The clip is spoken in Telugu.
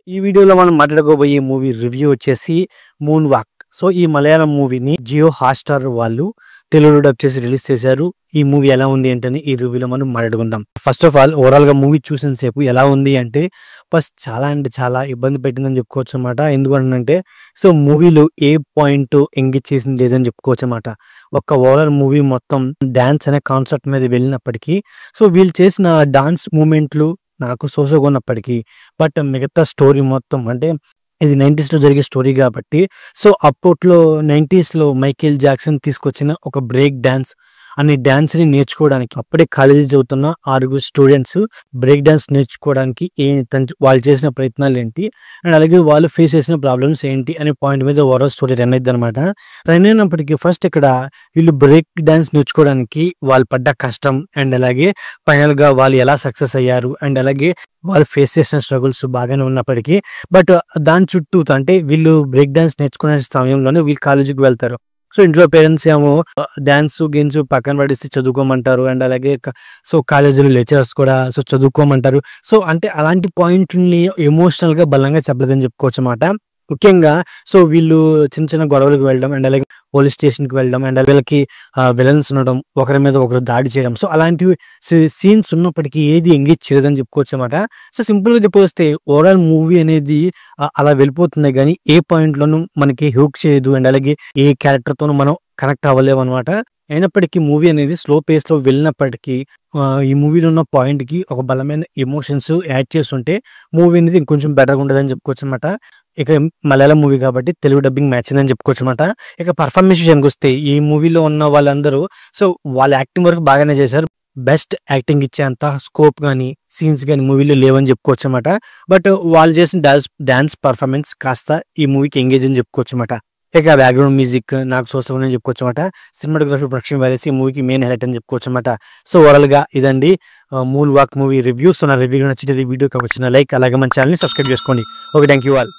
ఈ వీడియోలో మనం మాట్లాడుకోబోయే మూవీ రివ్యూ వచ్చేసి మూన్ వాక్. సో ఈ మలయాళం మూవీని జియో హాట్‌స్టార్ వాళ్ళు తెలుగులో డబ్ చేసి రిలీజ్ చేశారు. ఈ మూవీ ఎలా ఉంది ఏంటని ఈ రివ్యూలో మనం మాట్లాడుకుందాం. ఫస్ట్ ఆఫ్ ఆల్ ఓవరాల్ గా మూవీ చూసిన సేపు ఎలా ఉంది అంటే ఫస్ట్ చాలా అంటే చాలా ఇబ్బంది పెట్టిందని చెప్పుకోవచ్చు అనమాట. ఎందుకంటే సో మూవీలో ఏ పాయింట్ ఎంగేజ్ చేసింది లేదని చెప్పుకోవచ్చు అనమాట. ఒక ఓవరాల్ మూవీ మొత్తం డాన్స్ అనే కాన్సెప్ట్ మీద వెళ్ళినప్పటికీ సో వీళ్ళు చేసిన డాన్స్ మూమెంట్లు నాకు సోసోగా ఉన్నప్పటికీ బట్ మిగతా స్టోరీ మొత్తం అంటే ఇది 90స్‌లో జరిగే స్టోరీ కాబట్టి సో అప్పట్లో 90స్‌లో మైకేల్ జాక్సన్ తీసుకొచ్చిన ఒక బ్రేక్ డాన్స్ అనే డాన్స్‌ని నేర్చుకోవడానికి అప్పుడే కాలేజీ చదువుతున్న 6 స్టూడెంట్స్ బ్రేక్ డాన్స్ నేర్చుకోవడానికి వాళ్ళు చేసిన ప్రయత్నాలు ఏంటి అండ్ అలాగే వాళ్ళు ఫేస్ చేసిన ప్రాబ్లమ్స్ ఏంటి అనే పాయింట్ మీద ఓవరాల్ స్టోరీ రన్ అయిద్ది అనమాట. రన్ అయినప్పటికీ ఫస్ట్ ఇక్కడ వీళ్ళు బ్రేక్ డాన్స్ నేర్చుకోవడానికి వాళ్ళు పడ్డ కష్టం అండ్ అలాగే ఫైనల్‌గా వాళ్ళు ఎలా సక్సెస్ అయ్యారు అండ్ అలాగే వాళ్ళు ఫేస్ చేసిన స్ట్రగుల్స్ బాగానే ఉన్నప్పటికీ బట్ దాని చుట్టూ అంటే వీళ్ళు బ్రేక్ డాన్స్ నేర్చుకునే సమయంలోనే వీళ్ళు కాలేజీకి వెళ్తారు. సో ఇంట్లో పేరెంట్స్ ఏమో డాన్స్ గేమ్స్ పక్కన పడేసి చదువుకోమంటారు అండ్ అలాగే సో కాలేజీలో లెక్చరర్స్ కూడా సో చదువుకోమంటారు. సో అంటే అలాంటి పాయింట్‌ని ఎమోషనల్ గా బలంగా చెప్పలేదని చెప్పుకోవచ్చు అన్నమాట. ముఖ్యంగా సో వీళ్ళు చిన్న చిన్న గొడవలకు వెళ్ళడం అండ్ అలాగే పోలీస్ స్టేషన్‌కి వెళ్ళడం అండ్ వీళ్ళకి విలన్స్ ఉండడం, ఒకరి మీద ఒకరు దాడి చేయడం. సో అలాంటివి సీన్స్ ఉన్నప్పటికీ ఏది ఎంగేజ్ చేయలేదని చెప్పుకోవచ్చు అన్నమాట. సో సింపుల్‌గా చెప్పొస్తే ఓవరాల్ మూవీ అనేది అలా వెళ్ళిపోతుంది గానీ ఏ పాయింట్‌లోనూ మనకి హూక్ చేయదు అండ్ అలాగే ఏ క్యారెక్టర్‌తోనూ మనం కనెక్ట్ అవ్వలేమన్నమాట. అయినప్పటికీ మూవీ అనేది స్లో పేస్‌లో వెళ్ళినప్పటికీ ఈ మూవీలో ఉన్న పాయింట్‌కి ఒక బలమైన ఎమోషన్స్ యాడ్ చేసుంటే మూవీ అనేది ఇంకొంచెం బెటర్‌గా ఉంటదని చెప్పుకోవచ్చు అన్నమాట. ఇక మలయాళం మూవీ కాబట్టి తెలుగు డబ్బింగ్ మ్యాచ్ అయిందని చెప్పుకోవచ్చు అన్నమాట. ఇక పర్ఫార్మెన్స్ విషయానికొస్తే ఈ మూవీలో ఉన్న వాళ్ళందరూ సో వాళ్ళ యాక్టింగ్ వరకు బాగానే చేశారు. బెస్ట్ యాక్టింగ్ ఇచ్చేంత స్కోప్ గానీ, సీన్స్ గానీ మూవీలో లేవని చెప్పుకోవచ్చు అన్నమాట. బట్ వాళ్ళు చేసిన డాన్స్ పర్ఫార్మెన్స్ కాస్త ఈ మూవీకి ఎంగేజ్ అని చెప్పుకోవచ్చు అన్నమాట. ఇక బ్యాక్‌గ్రౌండ్ మ్యూజిక్ నాకు సోసోగానే చెప్పుకోవచ్చు అన్నమాట. సినిమాటోగ్రఫీ, ప్రొడక్షన్ వాల్యూస్ ఈ మూవీకి మెయిన్ హైలైట్ అని చెప్పుకోవచ్చు అన్నమాట. సో ఓవరాల్‌గా ఇదండి moon walk movie review. So నా రివ్యూ నచ్చితే వీడియోకి వచ్చిన లైక్ అలాగే మన ఛానల్‌ని సబ్స్క్రైబ్ చేసుకోండి. Okay, thank you all.